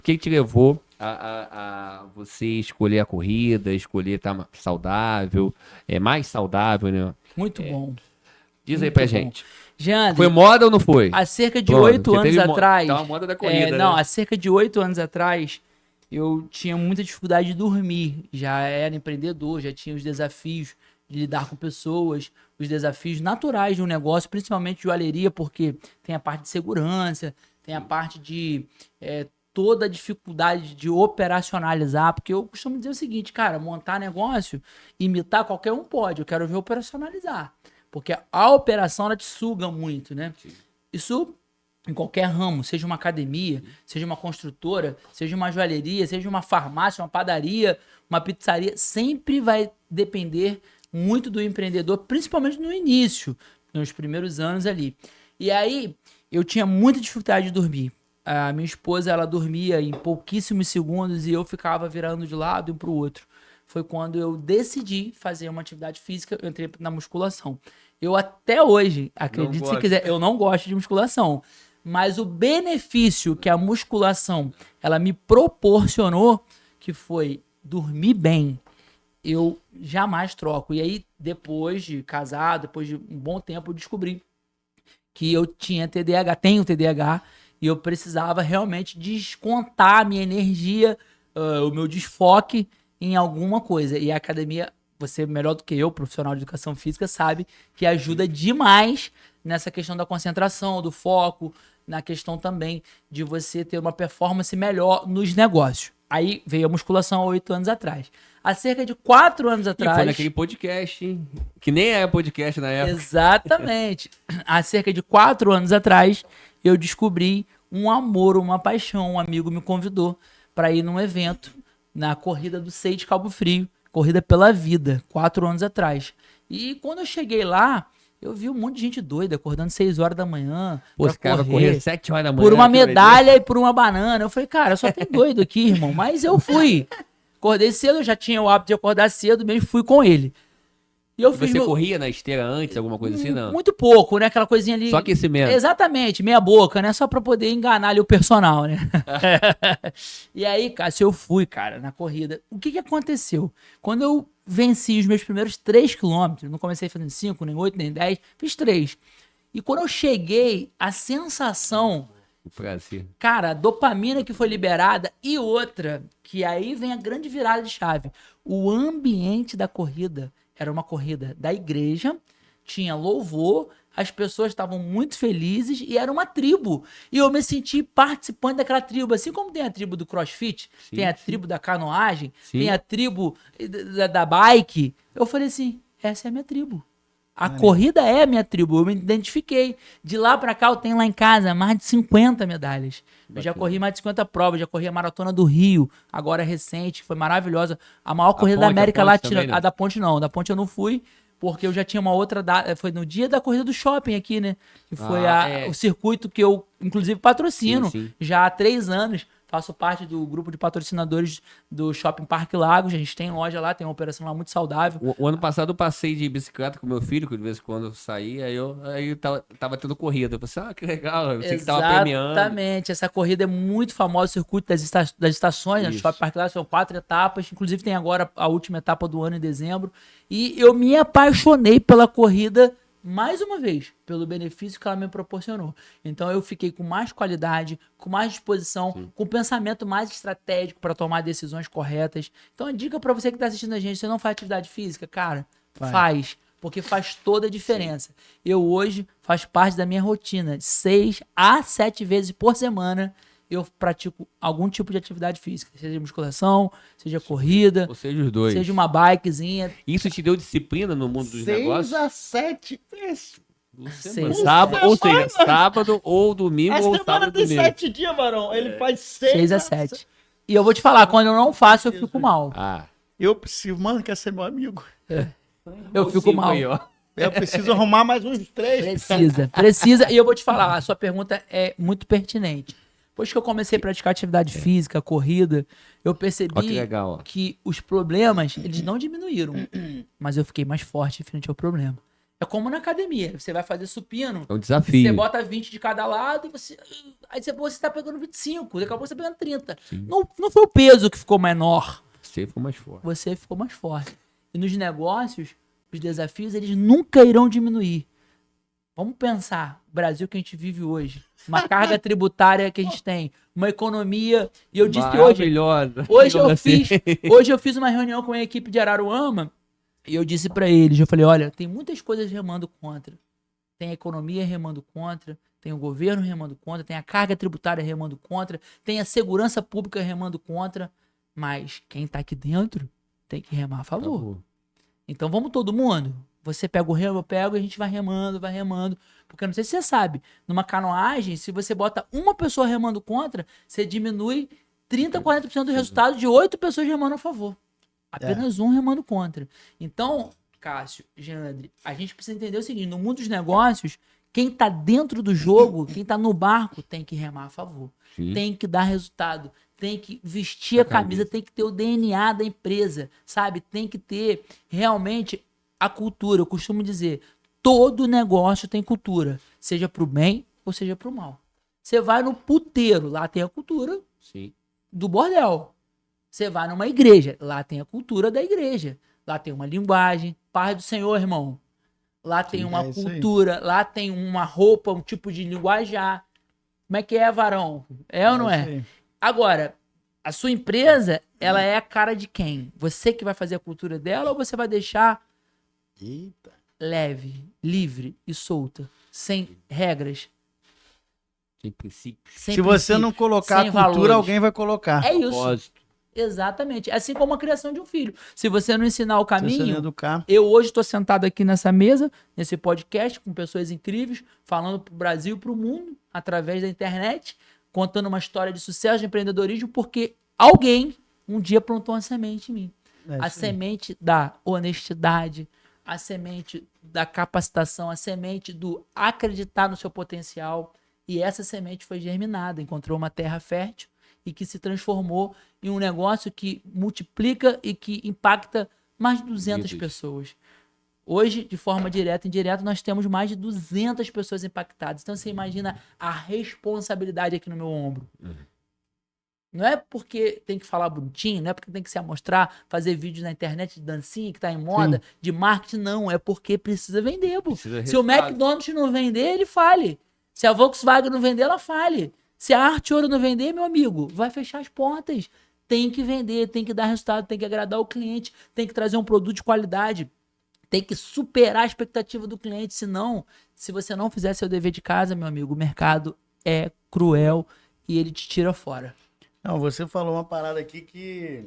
O que te levou a você escolher a corrida, escolher estar saudável, mais saudável, né? Muito bom. Diz aí Muito pra bom. gente. Jeane, Foi moda ou não foi? há cerca de Pronto, 8 você anos teve atrás... tá uma moda da corrida, não, né? há cerca de 8 anos atrás, eu tinha muita dificuldade de dormir. Já era empreendedor, já tinha os desafios de lidar com pessoas, os desafios naturais de um negócio, principalmente de joalheria, porque tem a parte de segurança, tem a parte de toda a dificuldade de operacionalizar, porque eu costumo dizer o seguinte, cara, montar negócio, imitar qualquer um pode, eu quero ver operacionalizar. Porque a operação, ela te suga muito, né? Sim. Isso em qualquer ramo, seja uma academia, seja uma construtora, seja uma joalheria, seja uma farmácia, uma padaria, uma pizzaria, sempre vai depender muito do empreendedor, principalmente no início, nos primeiros anos ali. E aí, eu tinha muita dificuldade de dormir. A minha esposa, ela dormia em pouquíssimos segundos e eu ficava virando de lado um para o outro. Foi quando eu decidi fazer uma atividade física, eu entrei na musculação. Eu até hoje, acredite se quiser, eu não gosto de musculação. Mas o benefício que a musculação ela me proporcionou, que foi dormir bem, eu jamais troco. E aí, depois de casado, depois de um bom tempo, eu descobri que eu tinha TDAH, tenho TDAH, e eu precisava realmente descontar a minha energia, o meu desfoque em alguma coisa. E a academia, você melhor do que eu, profissional de educação física, sabe que ajuda demais nessa questão da concentração, do foco, na questão também de você ter uma performance melhor nos negócios. Aí veio a musculação há 8 anos atrás. Há cerca de 4 anos atrás... E foi naquele podcast, hein? Que nem é podcast na época. Exatamente. Há cerca de 4 anos atrás, eu descobri um amor, uma paixão. Um amigo me convidou para ir num evento na corrida do SEI de Cabo Frio, Corrida pela Vida, 4 anos atrás. E quando eu cheguei lá, eu vi um monte de gente doida, acordando 6 horas da manhã. Pô, esse cara vai correr 7 horas da manhã. Por uma medalha e por uma banana. Eu falei, cara, só tem doido aqui, irmão. Mas eu fui. Acordei cedo, eu já tinha o hábito de acordar cedo, mesmo fui com ele. E eu fiz você corria na esteira antes, alguma coisa assim, não? Muito pouco, né? Aquela coisinha ali. Só aquecimento. Exatamente, meia boca, né? Só pra poder enganar ali o personal, né? E aí, cara, se eu fui, cara, na corrida, o que aconteceu? Quando eu venci os meus primeiros 3 quilômetros, não comecei fazendo 5, nem 8, nem 10, fiz 3. E quando eu cheguei, a sensação... Cara, a dopamina que foi liberada e outra, que aí vem a grande virada de chave. O ambiente da corrida era uma corrida da igreja, tinha louvor, as pessoas estavam muito felizes e era uma tribo. E eu me senti participante daquela tribo. Assim como tem a tribo do CrossFit, sim, tem a tribo da canoagem, sim, tem a tribo da bike. Eu falei assim, essa é a minha tribo. A corrida é a minha tribo, eu me identifiquei. De lá pra cá eu tenho lá em casa mais de 50 medalhas. Eu já corri mais de 50 provas, já corri a Maratona do Rio, agora recente, foi maravilhosa. A maior corrida da América Latina. A da Ponte não, da Ponte eu não fui, porque eu já tinha uma outra data, foi no dia da corrida do shopping aqui, né? Que foi o circuito que eu, inclusive, patrocino já há 3 anos. Faço parte do grupo de patrocinadores do Shopping Parque Lagos. A gente tem loja lá, tem uma operação lá muito saudável. O ano passado eu passei de bicicleta com meu filho, que de vez em quando eu saía, aí eu tava tendo corrida. Eu pensei, que legal, eu sei que tava premiando. Exatamente, essa corrida é muito famosa, o circuito das estações, né? Shopping Parque Lagos, são 4 etapas, inclusive tem agora a última etapa do ano em dezembro. E eu me apaixonei pela corrida mais uma vez, pelo benefício que ela me proporcionou. Então eu fiquei com mais qualidade, com mais disposição, com pensamento mais estratégico para tomar decisões corretas. Então a dica para você que está assistindo a gente, você não faz atividade física, cara, faz, porque faz toda a diferença. Eu hoje faz parte da minha rotina, 6 a 7 vezes por semana eu pratico algum tipo de atividade física, seja musculação, seja corrida, ou seja os dois, seja uma bikezinha. Isso te deu disciplina no mundo dos negócios? 6 a 7 vezes. Sábado, ou seja, sábado ou domingo ou sábado tem domingo. 7 dias, Barão. Ele faz 6 a 7. E eu vou te falar, quando eu não faço, eu fico mal. Eu preciso, mano, quer ser meu amigo. Eu fico mal. Aí, eu preciso arrumar mais uns 3. Precisa. E eu vou te falar, a sua pergunta é muito pertinente. Depois que eu comecei a praticar atividade física, corrida, eu percebi que os problemas, eles não diminuíram, mas eu fiquei mais forte frente ao problema. É como na academia. Você vai fazer supino, É um desafio. você bota 20 de cada lado e você. Aí você tá pegando 25, daqui a pouco você tá pegando 30. Sim. Não foi o peso que ficou menor. Você foi mais forte. Você ficou mais forte. E nos negócios, os desafios, eles nunca irão diminuir. Vamos pensar, o Brasil que a gente vive hoje, uma carga tributária que a gente tem, uma economia, e eu disse hoje, Maravilhosa. hoje eu fiz uma reunião com a equipe de Araruama, e eu disse pra eles, eu falei, olha, tem muitas coisas remando contra. Tem a economia remando contra, tem o governo remando contra, tem a carga tributária remando contra, tem a segurança pública remando contra, mas quem tá aqui dentro tem que remar a favor. Então vamos todo mundo? Você pega o remo, eu pego e a gente vai remando. Porque eu não sei se você sabe, numa canoagem, se você bota uma pessoa remando contra, você diminui 30, 40% do resultado de 8 pessoas remando a favor. Apenas um remando contra. Então, Cássio, Geandre, a gente precisa entender o seguinte, no mundo dos negócios, quem tá dentro do jogo, quem tá no barco, tem que remar a favor. Sim. Tem que dar resultado. Tem que vestir a camisa, tem que ter o DNA da empresa, sabe? Tem que ter realmente a cultura. Eu costumo dizer, todo negócio tem cultura, seja pro bem ou seja pro mal. Você vai no puteiro, lá tem a cultura Sim. do bordel. Você vai numa igreja, lá tem a cultura da igreja. Lá tem uma linguagem, paz do Senhor, irmão. Lá tem uma cultura, lá tem uma roupa, um tipo de linguajar. Como é que é, varão? É ou não é? Agora, a sua empresa, ela é a cara de quem? Você que vai fazer a cultura dela ou você vai deixar leve, livre e solta, sem regras? Sem princípios. Se você não colocar a cultura, valores. alguém vai colocar. É isso. Propósito. Exatamente. Assim como a criação de um filho. Se você não ensinar o Se você não caminho, educar. eu hoje estou sentado aqui nessa mesa, nesse podcast, com pessoas incríveis, falando pro Brasil e pro mundo, através da internet, contando uma história de sucesso, de empreendedorismo, porque alguém um dia plantou uma semente em mim. A semente da honestidade, a semente da capacitação, a semente do acreditar no seu potencial. E essa semente foi germinada, encontrou uma terra fértil e que se transformou em um negócio que multiplica e que impacta mais de 200 pessoas. Hoje, de forma direta e indireta, nós temos mais de 200 pessoas impactadas. Então, você imagina a responsabilidade aqui no meu ombro. Não é porque tem que falar bonitinho, não é porque tem que se amostrar, fazer vídeos na internet de dancinha que tá em moda, de marketing, não. É porque precisa vender, pô. Se o McDonald's não vender, ele fale. Se a Volkswagen não vender, ela fale. Se a Arte Ouro não vender, meu amigo, vai fechar as portas. Tem que vender, tem que dar resultado, tem que agradar o cliente, tem que trazer um produto de qualidade. Tem que superar a expectativa do cliente, senão, se você não fizer seu dever de casa, meu amigo, o mercado é cruel e ele te tira fora. Não, você falou uma parada aqui que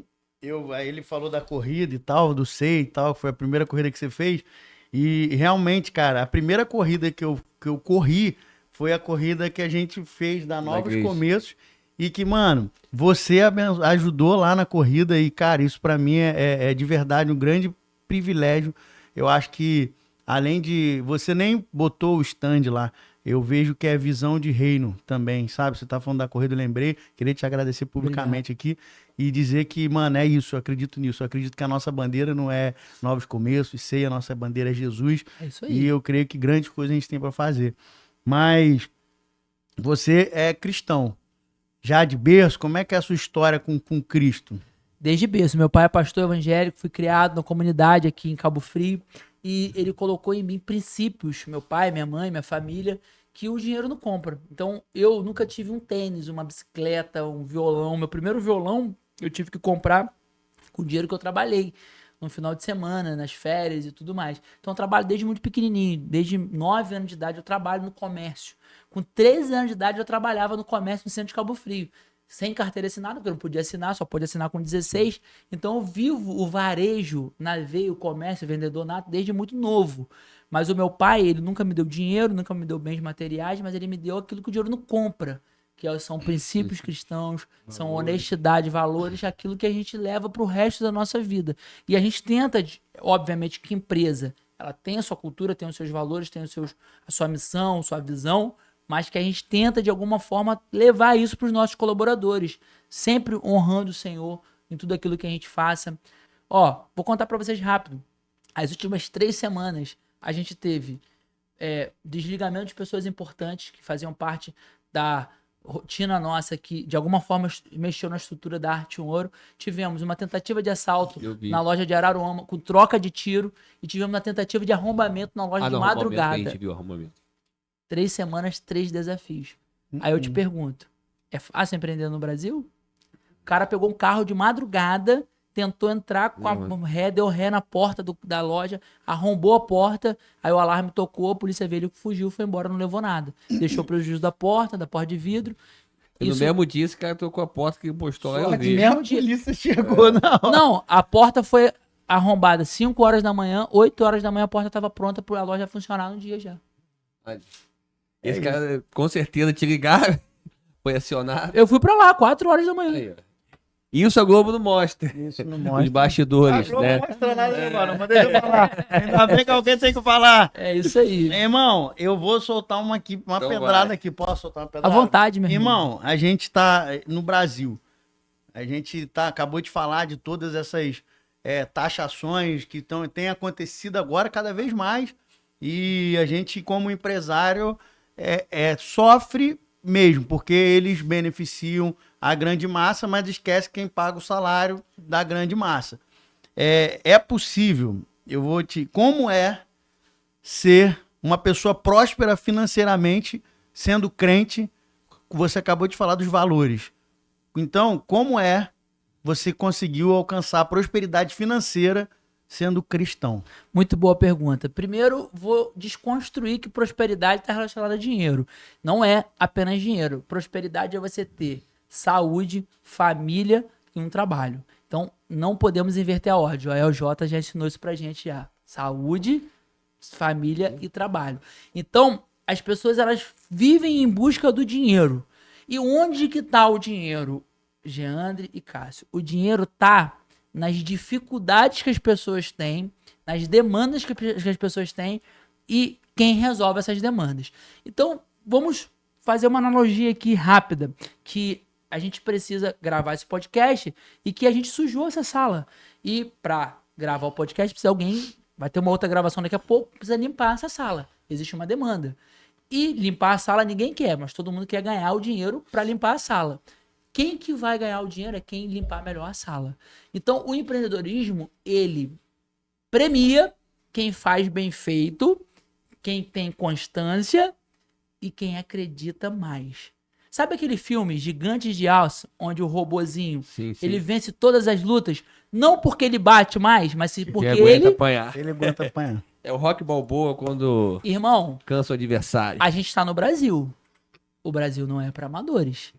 aí ele falou da corrida e tal, do SEI e tal, que foi a primeira corrida que você fez. E realmente, cara, a primeira corrida que eu corri foi a corrida que a gente fez da Novos Começos. E que, mano, você ajudou lá na corrida e, cara, isso pra mim é de verdade um grande privilégio. Eu acho que, além de... Você nem botou o stand lá. Eu vejo que é visão de reino também, sabe? Você tá falando da corrida, eu lembrei. Queria te agradecer publicamente aqui e dizer que, mano, é isso. Eu acredito nisso. Eu acredito que a nossa bandeira não é Novos Começos, sei, a nossa bandeira é Jesus. É isso aí. E eu creio que grandes coisas a gente tem pra fazer. Mas você é cristão. Já de berço, como é que é a sua história com Cristo? Desde berço. Meu pai é pastor evangélico, fui criado na comunidade aqui em Cabo Frio e ele colocou em mim princípios, meu pai, minha mãe, minha família, que o dinheiro não compra. Então, eu nunca tive um tênis, uma bicicleta, um violão. Meu primeiro violão eu tive que comprar com o dinheiro que eu trabalhei no final de semana, nas férias e tudo mais. Então, eu trabalho desde muito pequenininho. Desde 9 anos de idade eu trabalho no comércio. Com 13 anos de idade eu trabalhava no comércio no centro de Cabo Frio. Sem carteira assinada, porque eu não podia assinar, só podia assinar com 16. Então eu vivo o varejo na veia, o comércio, o vendedor nato, desde muito novo. Mas o meu pai, ele nunca me deu dinheiro, nunca me deu bens materiais, mas ele me deu aquilo que o dinheiro não compra. Que são princípios cristãos, são honestidade, valores, aquilo que a gente leva para o resto da nossa vida. E a gente tenta, obviamente, que empresa, ela tem a sua cultura, tem os seus valores, tem a sua missão, sua visão, mas que a gente tenta, de alguma forma, levar isso para os nossos colaboradores, sempre honrando o Senhor em tudo aquilo que a gente faça. Ó, vou contar para vocês rápido. As últimas 3 semanas, a gente teve desligamento de pessoas importantes que faziam parte da rotina nossa, que de alguma forma mexeu na estrutura da Arte Ouro. Tivemos uma tentativa de assalto na loja de Araruama, com troca de tiro, e tivemos uma tentativa de arrombamento na loja de madrugada. A gente viu arrombamento. 3 semanas, 3 desafios. Aí eu te pergunto, é fácil empreender no Brasil? O cara pegou um carro de madrugada, tentou entrar com a ré, deu ré na porta da loja, arrombou a porta, aí o alarme tocou, a polícia veio, ele fugiu, foi embora, não levou nada. Deixou prejuízo da porta de vidro. E no mesmo dia, esse cara tocou a porta que postou lá, eu vi. A polícia chegou, não. Não, a porta foi arrombada 5 horas da manhã, 8 horas da manhã a porta estava pronta para a loja funcionar no dia já. Esse cara, com certeza, te ligaram, foi acionado. Eu fui pra lá, 4 horas da manhã. Aí, isso a Globo não mostra. Isso não mostra. Os bastidores, A Globo né? não mostra nada agora, mas deixa eu falar. Ainda bem que alguém tem que falar. É isso aí. Irmão, eu vou soltar uma Então pedrada vai. aqui. Posso soltar uma À pedrada? vontade, meu Irmão, a gente tá no Brasil. A gente acabou de falar de todas essas taxações que têm acontecido agora cada vez mais. E a gente, como empresário, sofre mesmo, porque eles beneficiam a grande massa, mas esquece quem paga o salário da grande massa. É possível, como é ser uma pessoa próspera financeiramente, sendo crente? Você acabou de falar dos valores. Então, como você conseguiu alcançar a prosperidade financeira sendo cristão? Muito boa pergunta. Primeiro, vou desconstruir que prosperidade está relacionada a dinheiro. Não é apenas dinheiro. Prosperidade é você ter saúde, família e um trabalho. Então, não podemos inverter a ordem. O LJ já ensinou isso pra gente já. Saúde, família e trabalho. Então, as pessoas elas vivem em busca do dinheiro. E onde que tá o dinheiro, Geandre e Cássio? O dinheiro tá nas dificuldades que as pessoas têm, nas demandas que as pessoas têm e quem resolve essas demandas. Então, vamos fazer uma analogia aqui rápida, que a gente precisa gravar esse podcast e que a gente sujou essa sala. E para gravar o podcast, precisa alguém, vai ter uma outra gravação daqui a pouco, precisa limpar essa sala. Existe uma demanda. E limpar a sala ninguém quer, mas todo mundo quer ganhar o dinheiro para limpar a sala. Quem que vai ganhar o dinheiro é quem limpar melhor a sala. Então, o empreendedorismo, ele premia quem faz bem feito, quem tem constância e quem acredita mais. Sabe aquele filme Gigantes de Aço, onde o robozinho, ele vence todas as lutas, não porque ele bate mais, mas porque ele apanhar. Ele aguenta apanhar. É o Rock Balboa quando cansa o adversário. A gente está no Brasil. O Brasil não é para amadores.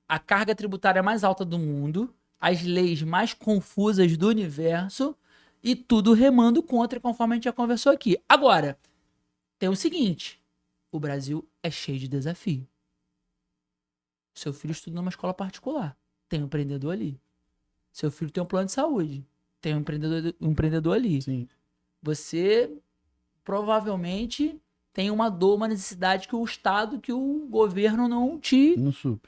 A carga tributária mais alta do mundo, as leis mais confusas do universo e tudo remando contra, conforme a gente já conversou aqui. Agora, tem o seguinte, o Brasil é cheio de desafio. Seu filho estuda numa escola particular, tem um empreendedor ali. Seu filho tem um plano de saúde, tem um empreendedor ali. Sim. Você provavelmente tem uma dor, uma necessidade que o Estado, que o governo não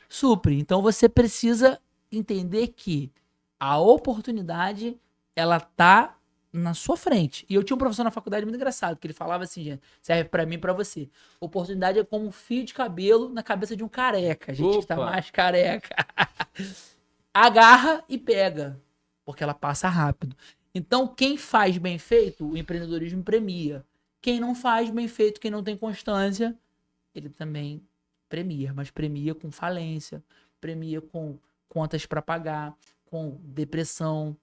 supre. Então você precisa entender que a oportunidade, ela tá na sua frente. E eu tinha um professor na faculdade muito engraçado, que ele falava assim, gente, serve pra mim e pra você. Oportunidade é como um fio de cabelo na cabeça de um careca. A gente está mais careca. Agarra e pega, porque ela passa rápido. Então, quem faz bem feito, o empreendedorismo premia. Quem não faz bem feito, quem não tem constância, ele também premia, mas premia com falência, premia com contas para pagar, com depressão,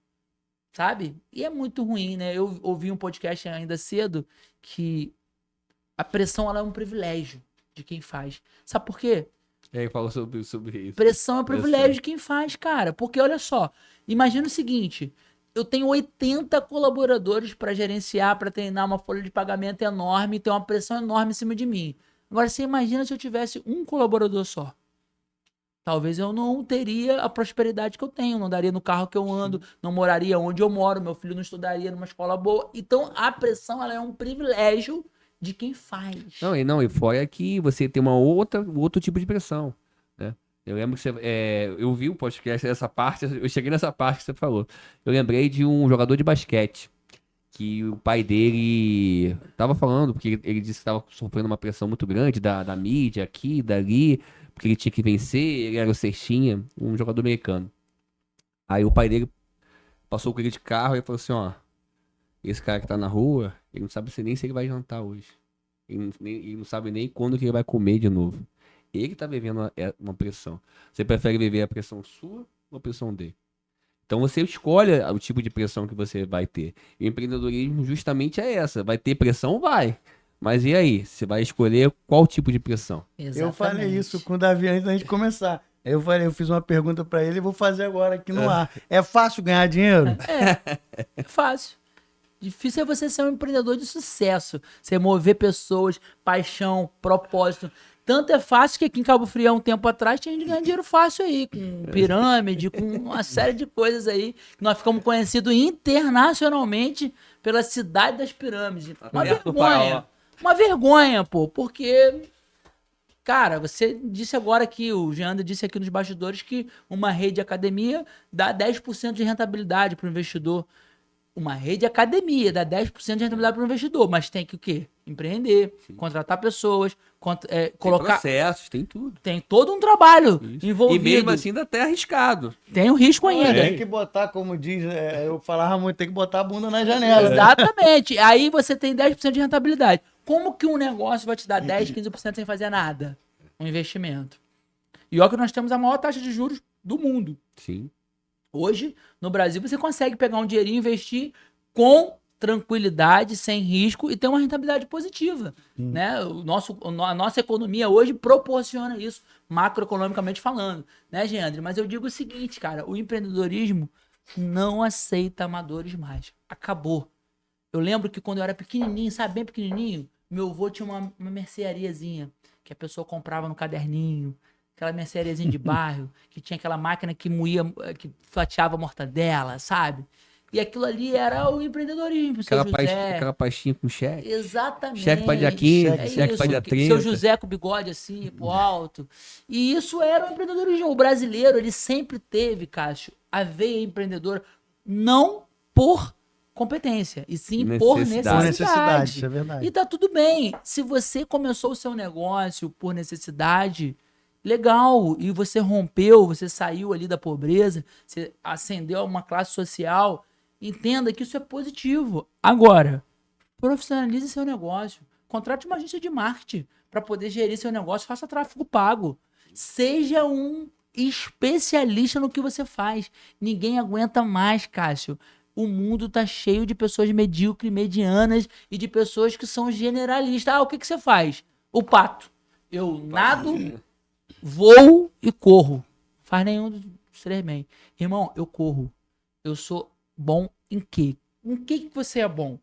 sabe? E é muito ruim, né? Eu ouvi um podcast ainda cedo que a pressão ela é um privilégio de quem faz. Sabe por quê? Ele falou sobre isso. Pressão é um privilégio de quem faz, cara. Porque olha só, imagina o seguinte, eu tenho 80 colaboradores para gerenciar, para treinar uma folha de pagamento enorme, tem uma pressão enorme em cima de mim. Agora, você imagina se eu tivesse um colaborador só. Talvez eu não teria a prosperidade que eu tenho, não daria no carro que eu ando, não moraria onde eu moro, meu filho não estudaria numa escola boa. Então, a pressão ela é um privilégio de quem faz. Não, e fora que você tem outro tipo de pressão, né? Eu lembro que eu vi o podcast, essa parte, eu cheguei nessa parte que você falou. Eu lembrei de um jogador de basquete que o pai dele tava falando, porque ele disse que tava sofrendo uma pressão muito grande da mídia aqui, dali, porque ele tinha que vencer, ele era o cestinha, um jogador americano. Aí o pai dele passou com ele de carro e falou assim, ó, esse cara que tá na rua, ele não sabe nem se ele vai jantar hoje. Ele não sabe nem quando que ele vai comer de novo. Ele tá vivendo uma pressão. Você prefere viver a pressão sua ou a pressão dele? Então você escolhe o tipo de pressão que você vai ter. E o empreendedorismo justamente é essa. Vai ter pressão? Vai. Mas e aí? Você vai escolher qual tipo de pressão? Eu falei isso com o Davi antes da gente começar. Eu fiz uma pergunta pra ele e vou fazer agora aqui no ar. É fácil ganhar dinheiro? É fácil. Difícil é você ser um empreendedor de sucesso. Você mover pessoas, paixão, propósito. Tanto é fácil que aqui em Cabo Frio, há um tempo atrás, tinha gente ganhando dinheiro fácil aí, com pirâmide, com uma série de coisas aí. Nós ficamos conhecidos internacionalmente pela cidade das pirâmides. Uma vergonha. Uma vergonha, pô, porque... Cara, você disse agora que o Geandro disse aqui nos bastidores que uma rede de academia dá 10% de rentabilidade para o investidor. Uma rede de academia dá 10% de rentabilidade para o investidor, mas tem que o quê? Empreender, contratar pessoas, colocar... Tem processos, tem tudo. Tem todo um trabalho envolvido. E mesmo assim ainda até arriscado. Tem um risco ainda. Tem que botar, como diz, eu falava muito, tem que botar a bunda na janela. Exatamente. Aí você tem 10% de rentabilidade. Como que um negócio vai te dar 10, 15% sem fazer nada? Um investimento. E olha que nós temos a maior taxa de juros do mundo. Sim. Hoje, no Brasil, você consegue pegar um dinheirinho e investir com tranquilidade, sem risco e ter uma rentabilidade positiva. Né? A nossa economia hoje proporciona isso, macroeconomicamente falando. Né, Geandre? Mas eu digo o seguinte, cara, o empreendedorismo não aceita amadores mais. Acabou. Eu lembro que quando eu era pequenininho, sabe, bem pequenininho, meu avô tinha uma merceariazinha que a pessoa comprava no caderninho, aquela merceariazinha de bairro, que tinha aquela máquina que moía, que fatiava mortadela, sabe? E aquilo ali era o empreendedorismo, seu José. Aquela pastinha com cheque. Exatamente. Cheque para dia 15, cheque para dia 30. Seu José com o bigode assim, pro alto. E isso era o empreendedorismo. O brasileiro, ele sempre teve, Cássio, a veia empreendedora, não por competência, e sim por necessidade. Isso é verdade. E tá tudo bem. Se você começou o seu negócio por necessidade, legal, e você rompeu, você saiu ali da pobreza, você ascendeu a uma classe social, entenda que isso é positivo. Agora, profissionalize seu negócio. Contrate uma agência de marketing para poder gerir seu negócio, faça tráfego pago. Seja um especialista no que você faz. Ninguém aguenta mais, Cássio. O mundo tá cheio de pessoas medíocres, medianas e de pessoas que são generalistas. Ah, o que você faz? O pato. Eu nado, voo e corro. Faz nenhum dos três bem. Irmão, eu corro. Eu sou bom em quê? Em que você é bom?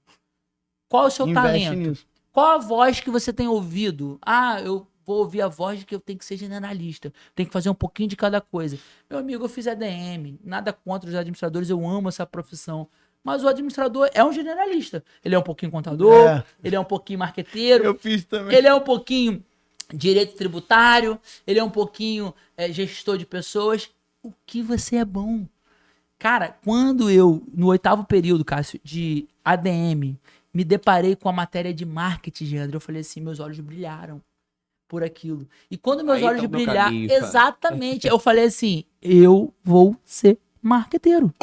Qual é o seu talento? Nisso. Qual a voz que você tem ouvido? Ah, eu vou ouvir a voz de que eu tenho que ser generalista. Tenho que fazer um pouquinho de cada coisa. Meu amigo, eu fiz ADM. Nada contra os administradores. Eu amo essa profissão. Mas o administrador é um generalista. Ele é um pouquinho contador. Ele é um pouquinho marqueteiro. Eu fiz também. Ele é um pouquinho direito tributário. Ele é um pouquinho gestor de pessoas. O que você é bom? Cara, quando eu, no 8º período, Cássio, de ADM, me deparei com a matéria de marketing, Geandro, eu falei assim, meus olhos brilharam por aquilo. E quando meus olhos brilharam, exatamente, eu falei assim, eu vou ser marqueteiro.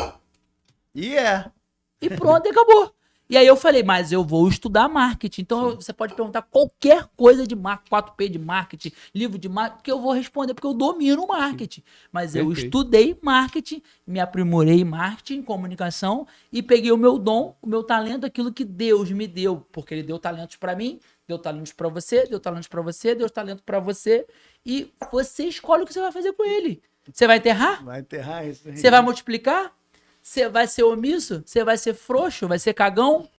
E pronto, acabou. E aí eu falei, mas eu vou estudar marketing. Então você pode perguntar qualquer coisa de marketing, 4P de marketing, livro de marketing, que eu vou responder, porque eu domino marketing. Mas eu estudei marketing, me aprimorei em marketing, comunicação, e peguei o meu dom, o meu talento, aquilo que Deus me deu. Porque Ele deu talentos pra mim, deu talentos pra você, deu talentos pra você, deu talento pra você. E você escolhe o que você vai fazer com ele. Você vai enterrar? Vai enterrar isso aí. Você vai multiplicar? Você vai ser omisso? Você vai ser frouxo? Vai ser cagão?